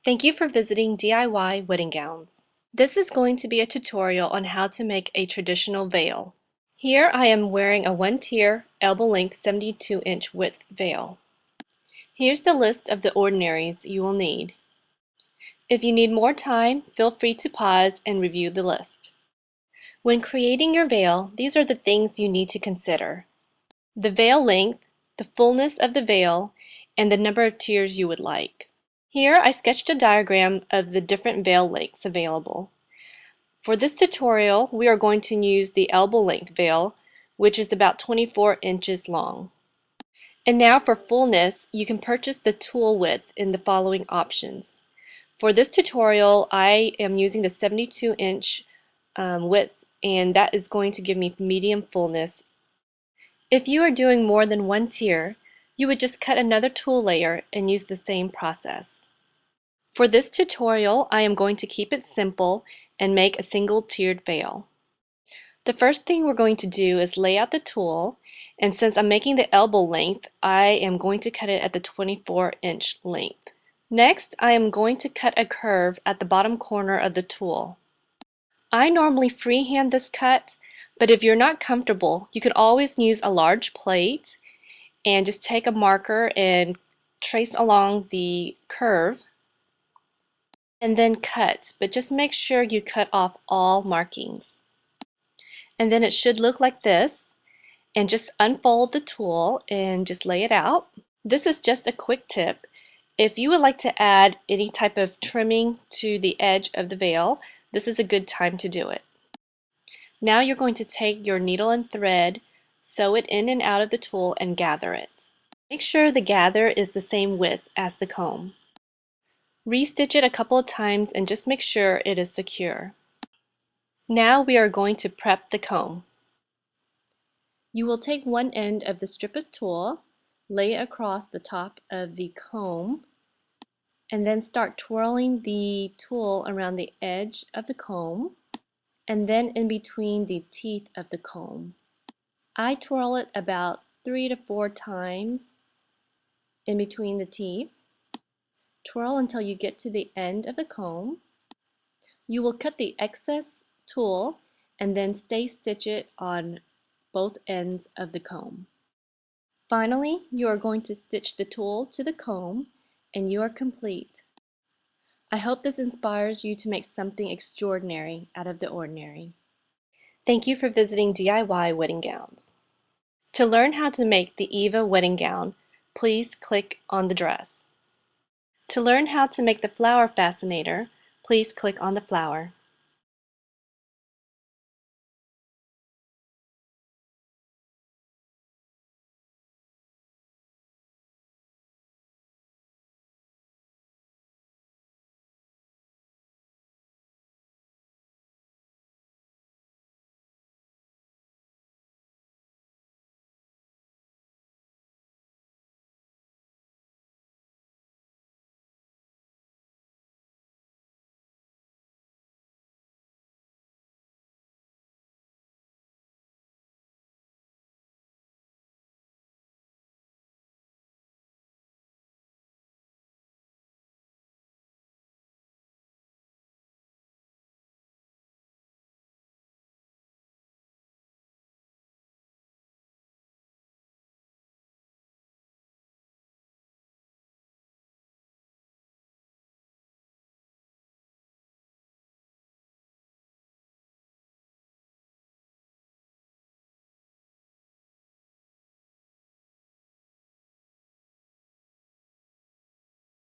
Thank you for visiting DIY Wedding Gowns. This is going to be a tutorial on how to make a traditional veil. Here I am wearing a one-tier, elbow-length 72-inch width veil. Here's the list of the ordinaries you will need. If you need more time, feel free to pause and review the list. When creating your veil, these are the things you need to consider: the veil length, the fullness of the veil, and the number of tiers you would like. Here I sketched a diagram of the different veil lengths available. For this tutorial, we are going to use the elbow length veil, which is about 24 inches long. And now for fullness, you can purchase the tulle width in the following options. For this tutorial, I am using the 72-inch width, and that is going to give me medium fullness. If you are doing more than one tier, you would just cut another tulle layer and use the same process. For this tutorial, I am going to keep it simple and make a single tiered veil. The first thing we're going to do is lay out the tulle, and since I'm making the elbow length, I am going to cut it at the 24-inch length. Next, I am going to cut a curve at the bottom corner of the tulle. I normally freehand this cut, but if you're not comfortable, you can always use a large plate and just take a marker and trace along the curve and then cut, but just make sure you cut off all markings. And then it should look like this, and just unfold the tulle and just lay it out. This is just a quick tip. If you would like to add any type of trimming to the edge of the veil, this is a good time to do it. Now you're going to take your needle and thread, sew it in and out of the tulle, and gather it. Make sure the gather is the same width as the comb. Restitch it a couple of times and just make sure it is secure. Now we are going to prep the comb. You will take one end of the strip of tulle, lay it across the top of the comb, and then start twirling the tulle around the edge of the comb and then in between the teeth of the comb. I twirl it about 3 to 4 times in between the teeth. Twirl until you get to the end of the comb. You will cut the excess tulle and then stay stitch it on both ends of the comb. Finally, you are going to stitch the tulle to the comb and you are complete. I hope this inspires you to make something extraordinary out of the ordinary. Thank you for visiting DIY Wedding Gowns. To learn how to make the Eva wedding gown, please click on the dress. To learn how to make the flower fascinator, please click on the flower.